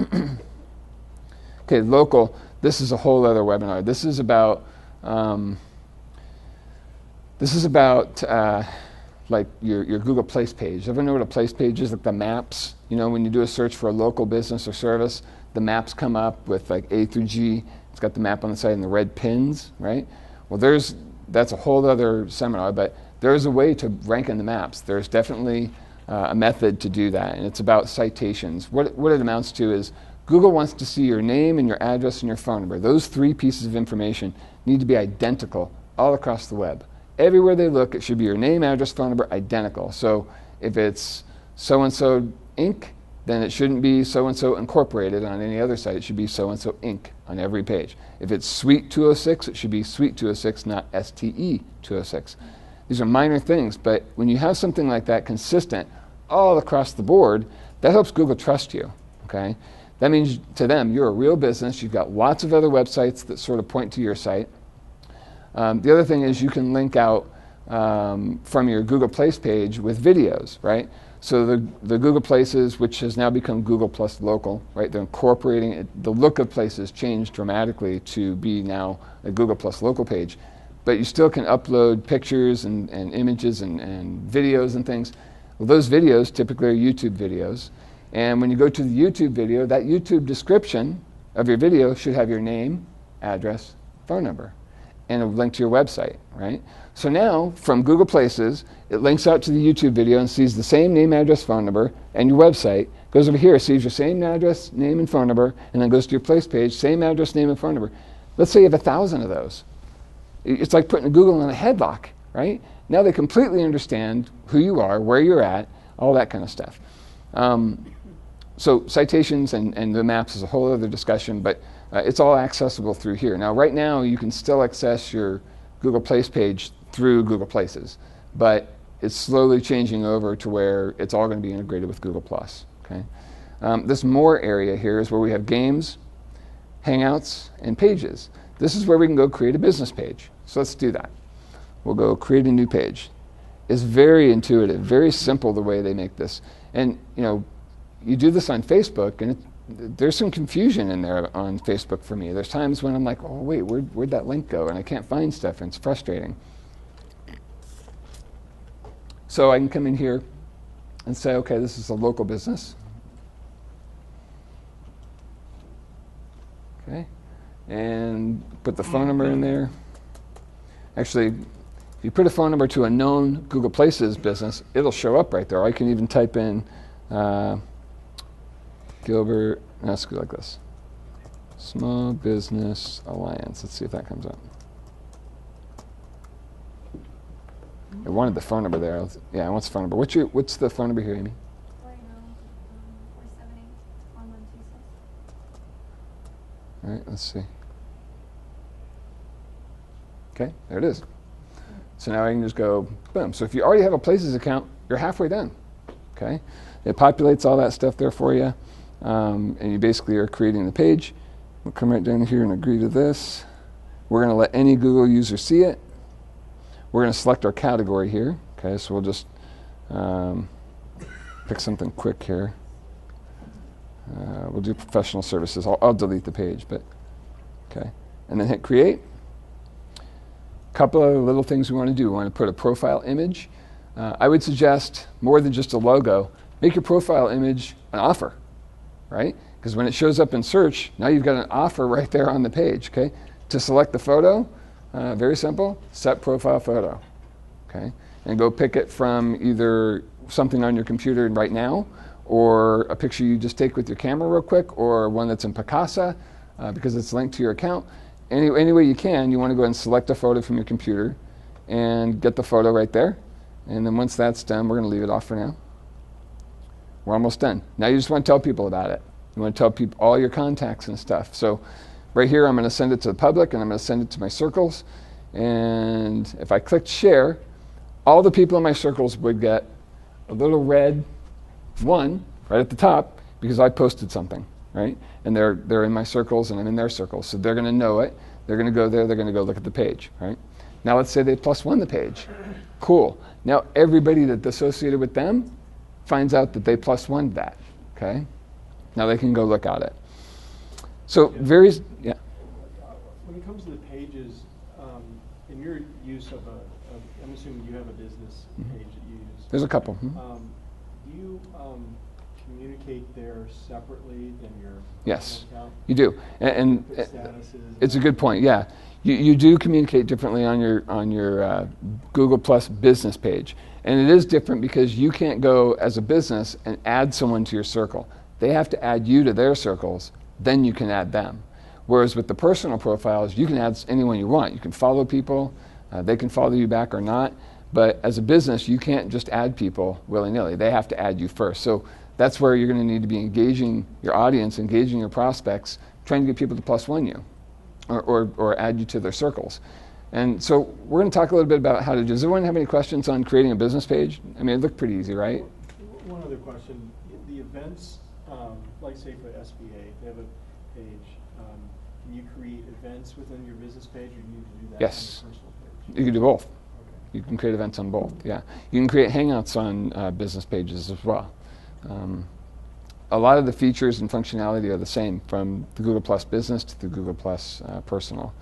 Okay, local, this is a whole other webinar. This is about like your Google Place page. Everyone know what a place page is? Like the maps. You know, when you do a search for a local business or service, the maps come up with like A through G. It's got the map on the side and the red pins, right? Well, that's a whole other seminar, but there's a way to rank in the maps. There's definitely a method to do that, and it's about citations. What it amounts to is Google wants to see your name and your address and your phone number. Those three pieces of information need to be identical all across the web. Everywhere they look, it should be your name, address, phone number, identical. So if it's so-and-so Inc., then it shouldn't be so-and-so Incorporated on any other site. It should be so-and-so Inc. on every page. If it's Suite 206, it should be Suite 206, not STE 206. These are minor things, but when you have something like that consistent all across the board, that helps Google trust you, okay? That means to them, you're a real business. You've got lots of other websites that sort of point to your site. The other thing is you can link out from your Google Place page with videos, right? So the Google Places, which has now become Google Plus Local, right? They're incorporating it. The look of Places changed dramatically to be now a Google Plus Local page. But you still can upload pictures and images and videos and things. Well, those videos typically are YouTube videos. And when you go to the YouTube video, that YouTube description of your video should have your name, address, phone number, and a link to your website, right? So now, from Google Places, it links out to the YouTube video and sees the same name, address, phone number, and your website. Goes over here, sees your same address, name, and phone number, and then goes to your Place page, same address, name, and phone number. Let's say you have 1,000 of those. It's like putting Google in a headlock, right? Now they completely understand who you are, where you're at, all that kind of stuff. So citations and the maps is a whole other discussion, but it's all accessible through here. Now, right now, you can still access your Google Place page through Google Places, but it's slowly changing over to where it's all going to be integrated with Google+. Okay? This More area here is where we have games, Hangouts, and pages. This is where we can go create a business page. So let's do that. We'll go create a new page. It's very intuitive, very simple the way they make this. And you know, you do this on Facebook, and there's some confusion in there on Facebook for me. There's times when I'm like, oh wait, where'd that link go? And I can't find stuff, and it's frustrating. So I can come in here and say, okay, this is a local business. Okay, and put the phone number in there. Actually, if you put a phone number to a known Google Places business, it'll show up right there. I can even type in Gilbert, let's go like this. Small Business Alliance. Let's see if that comes up. I wanted the phone number there. Yeah, I want the phone number. What's the phone number here, Amy? 480-478-1126. All right, let's see. Okay, there it is. So now I can just go, boom. So if you already have a Places account, you're halfway done. Okay, it populates all that stuff there for you, and you basically are creating the page. We'll come right down here and agree to this. We're going to let any Google user see it. We're going to select our category here. Okay, so we'll just pick something quick here. We'll do professional services. I'll delete the page, but okay, and then hit create. Couple of little things we want to do. We want to put a profile image. I would suggest more than just a logo. Make your profile image an offer, right? Because when it shows up in search, now you've got an offer right there on the page. Okay. To select the photo, very simple. Set profile photo. Okay, and go pick it from either something on your computer right now, or a picture you just take with your camera real quick, or one that's in Picasa because it's linked to your account. Any way you can, you want to go ahead and select a photo from your computer and get the photo right there. And then once that's done, we're going to leave it off for now. We're almost done. Now you just want to tell people about it. You want to tell people all your contacts and stuff. So right here, I'm going to send it to the public, and I'm going to send it to my circles. And if I clicked share, all the people in my circles would get a little red 1 right at the top because I posted something. Right? And they're in my circles and I'm in their circles. So they're going to know it. They're going to go there. They're going to go look at the page. Right? Now let's say they +1 the page. Cool. Now everybody that's associated with them finds out that they +1'd that. Okay? Now they can go look at it. So various, yeah. When it comes to the pages, in your use of I'm assuming you have a business page that you use. There's a couple. Do you communicate there separately than your Yes, account? you do, and it's a good point. Yeah, you do communicate differently on your Google Plus business page, and it is different because you can't go as a business and add someone to your circle. They have to add you to their circles, then you can add them. Whereas with the personal profiles, you can add anyone you want. You can follow people, they can follow you back or not. But as a business, you can't just add people willy-nilly. They have to add you first. So that's where you're going to need to be engaging your audience, engaging your prospects, trying to get people to +1 you or add you to their circles. And so we're going to talk a little bit about how to do. Does everyone have any questions on creating a business page? I mean, it looked pretty easy, right? One other question. The events, like say for SBA, they have a page. Can you create events within your business page, or you need to do that Yes. on your personal page? You can do both. Okay. You can create events on both, yeah. You can create Hangouts on business pages as well. A lot of the features and functionality are the same from the Google Plus Business to the Google Plus Personal.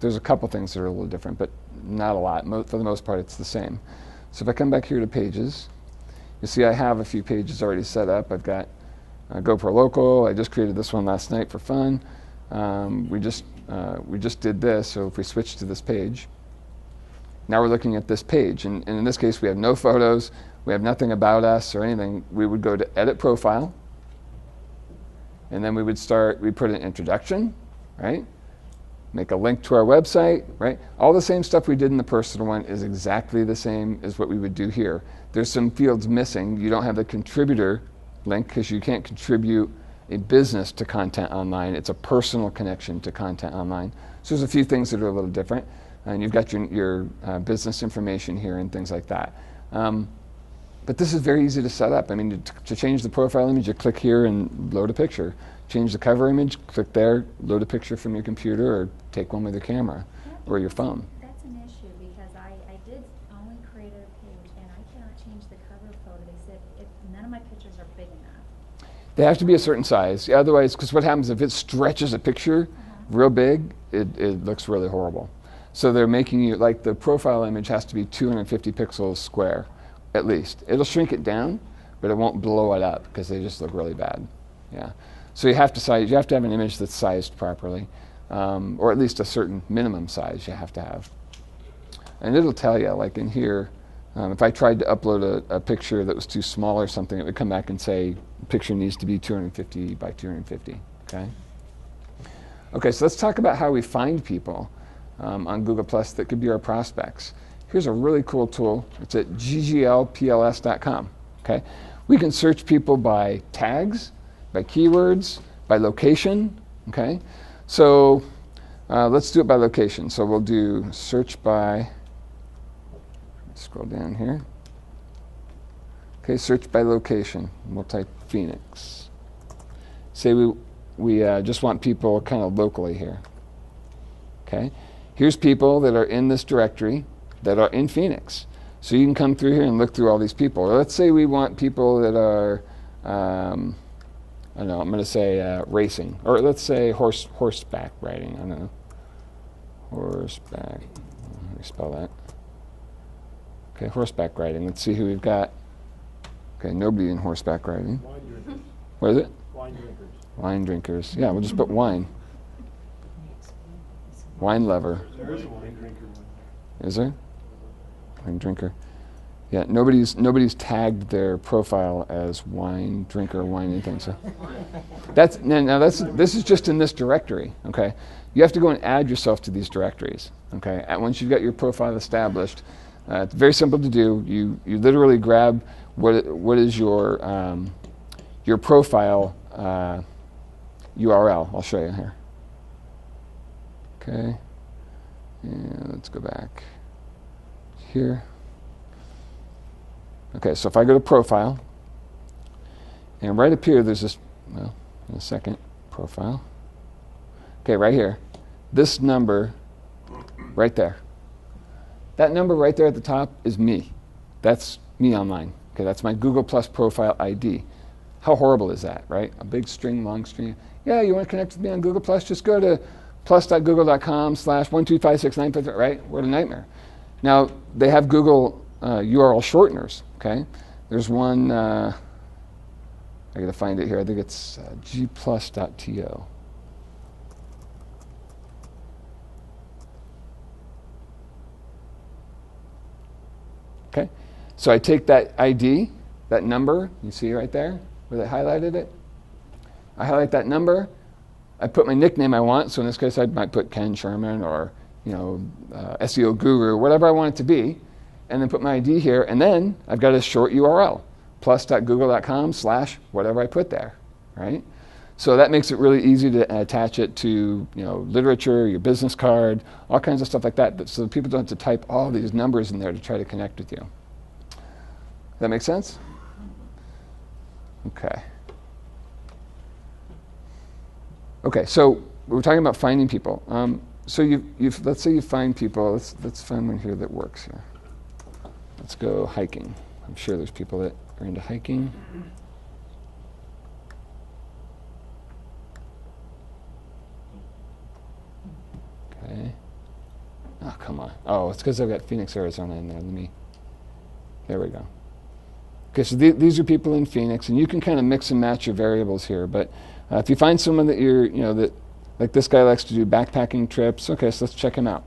There's a couple things that are a little different, but not a lot. For the most part, it's the same. So if I come back here to Pages, you see I have a few pages already set up. I've got GoProLocal. I just created this one last night for fun. We just did this, so if we switch to this page, now we're looking at this page, and in this case we have no photos, we have nothing about us or anything. We would go to Edit Profile, and then we'd put an introduction, right? Make a link to our website, right? All the same stuff we did in the personal one is exactly the same as what we would do here. There's some fields missing. You don't have the contributor link because you can't contribute a business to content online. It's a personal connection to content online. So there's a few things that are a little different. And you've got your business information here and things like that. But this is very easy to set up. I mean, to change the profile image, you click here and load a picture. Change the cover image, click there, load a picture from your computer or take one with your camera or your phone. That's an issue because I did only create a page and I cannot change the cover photo. They said none of my pictures are big enough. They have to be a certain size. Yeah, otherwise, because what happens if it stretches a picture real big, it looks really horrible. So they're making you, like the profile image has to be 250 pixels square, at least. It'll shrink it down, but it won't blow it up because they just look really bad. Yeah. So you have to have an image that's sized properly, or at least a certain minimum size you have to have. And it'll tell you, like in here, if I tried to upload a picture that was too small or something, it would come back and say the picture needs to be 250 by 250. Okay. Okay, so let's talk about how we find people on Google Plus that could be our prospects. Here's a really cool tool. It's at gglpls.com. Okay, we can search people by tags, by keywords, by location. Okay, so let's do it by location. So we'll do search by. Scroll down here. Okay, search by location. We'll type Phoenix. Say we just want people kind of locally here. Okay, here's people that are in this directory that are in Phoenix. So you can come through here and look through all these people. Or let's say we want people that are, I don't know, I'm going to say racing. Or let's say horseback riding. I don't know. Horseback. How do we spell that? Okay, horseback riding. Let's see who we've got. Okay, nobody in horseback riding. Wine drinkers. What is it? Wine drinkers. Wine drinkers. Yeah, we'll just put wine. Wine lover. There is a wine drinker one. Is there? Wine drinker. Yeah, nobody's tagged their profile as wine drinker, wine anything. So this is just in this directory. Okay, you have to go and add yourself to these directories. Okay, once you've got your profile established, it's very simple to do. You literally grab what is your profile URL. I'll show you here. Okay, and let's go back here. Okay, so if I go to profile, and right up here there's this, well, in a second, profile. Okay, right here, this number right there. That number right there at the top is me. That's me online. Okay, that's my Google Plus profile ID. How horrible is that, right? A big string, long string. Yeah, you want to connect with me on Google Plus? Just go to plus.google.com/1256953, right? What a nightmare. Now, they have Google URL shorteners, okay? There's one, I got to find it here. I think it's gplus.to. Okay, so I take that ID, that number, you see right there where they highlighted it. I highlight that number. I put my nickname I want. So in this case, I might put Ken Sherman or SEO Guru, whatever I want it to be, and then put my ID here. And then I've got a short URL, plus.google.com/whatever I put there, right? So that makes it really easy to attach it to literature, your business card, all kinds of stuff like that. So people don't have to type all these numbers in there to try to connect with you. Does that make sense? Okay. Okay, so we're talking about finding people. So let's say you find people. Let's find one here that works here. Let's go hiking. I'm sure there's people that are into hiking. Okay. Oh, come on. Oh, it's because I've got Phoenix, Arizona in there. There we go. Okay, so these are people in Phoenix, and you can kind of mix and match your variables here. But if you find someone that that like this guy likes to do backpacking trips, okay, so let's check him out.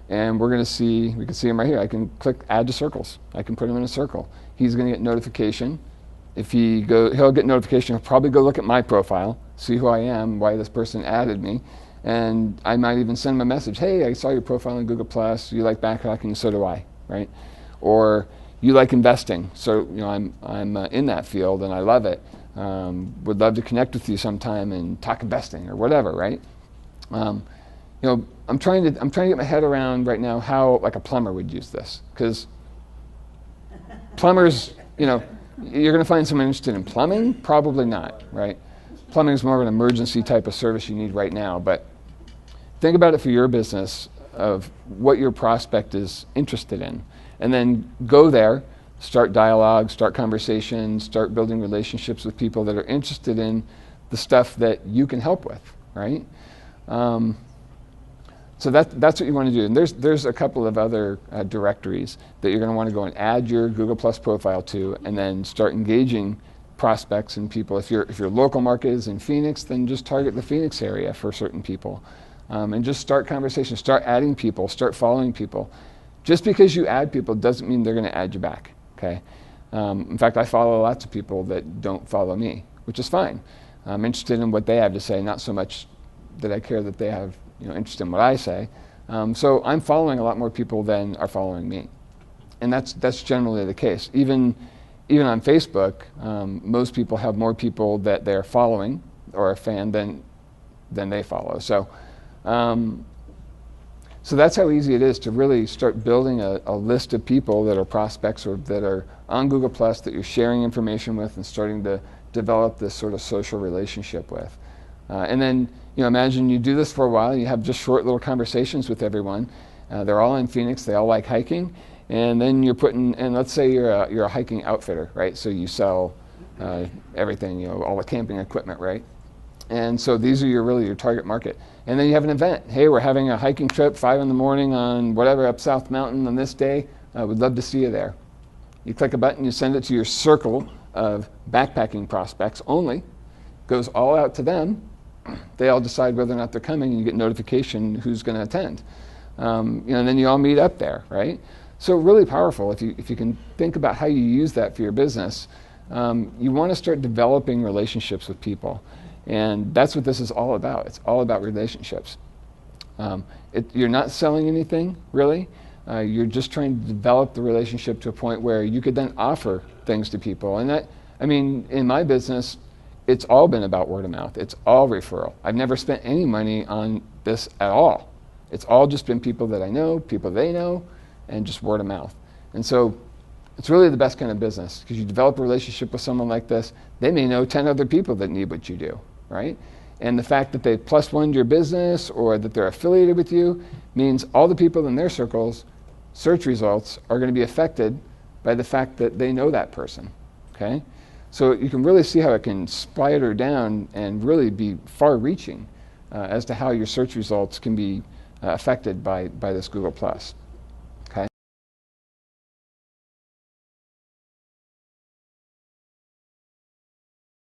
And we can see him right here. I can click add to circles. I can put him in a circle. He's going to get notification. He'll get notification. He'll probably go look at my profile, see who I am, why this person added me. And I might even send him a message. Hey, I saw your profile on Google+. You like backpacking, so do I, right? Or you like investing, so I'm in that field and I love it. Would love to connect with you sometime and talk investing or whatever, right? I'm trying to get my head around right now how like a plumber would use this, because plumbers, you're going to find someone interested in plumbing? Probably not, right? Plumbing is more of an emergency type of service you need right now, but think about it for your business of what your prospect is interested in, and then go there, start dialogue, start conversations, start building relationships with people that are interested in the stuff that you can help with, right? So that's what you want to do. And there's a couple of other directories that you're going to want to go and add your Google Plus profile to, and then start engaging prospects and people. If your local market is in Phoenix, then just target the Phoenix area for certain people, and just start conversations, start adding people, start following people. Just because you add people doesn't mean they're going to add you back. Okay. In fact, I follow lots of people that don't follow me, which is fine. I'm interested in what they have to say, not so much that I care that they have interest in what I say. So I'm following a lot more people than are following me, and that's generally the case. Even on Facebook, most people have more people that they're following or a fan than they follow. So that's how easy it is to really start building a list of people that are prospects or that are on Google Plus that you're sharing information with and starting to develop this sort of social relationship with. And then imagine you do this for a while, you have just short little conversations with everyone. They're all in Phoenix, they all like hiking, and then you're and let's say you're a hiking outfitter, right? So you sell everything, all the camping equipment, right? And so these are your target market. And then you have an event. Hey, we're having a hiking trip, 5 in the morning on whatever, up South Mountain on this day. I would love to see you there. You click a button, you send it to your circle of backpacking prospects only. Goes all out to them. They all decide whether or not they're coming, and you get notification who's going to attend. And then you all meet up there, right? So really powerful. If you can think about how you use that for your business, you want to start developing relationships with people. And that's what this is all about. It's all about relationships. You're not selling anything, really. You're just trying to develop the relationship to a point where you could then offer things to people. And in my business, it's all been about word of mouth. It's all referral. I've never spent any money on this at all. It's all just been people that I know, people they know, and just word of mouth. And so it's really the best kind of business, because you develop a relationship with someone like this, they may know 10 other people that need what you do, right? And the fact that they +1 your business or that they're affiliated with you means all the people in their circles, search results are going to be affected by the fact that they know that person, okay? So you can really see how it can spider down and really be far-reaching as to how your search results can be affected by this Google+.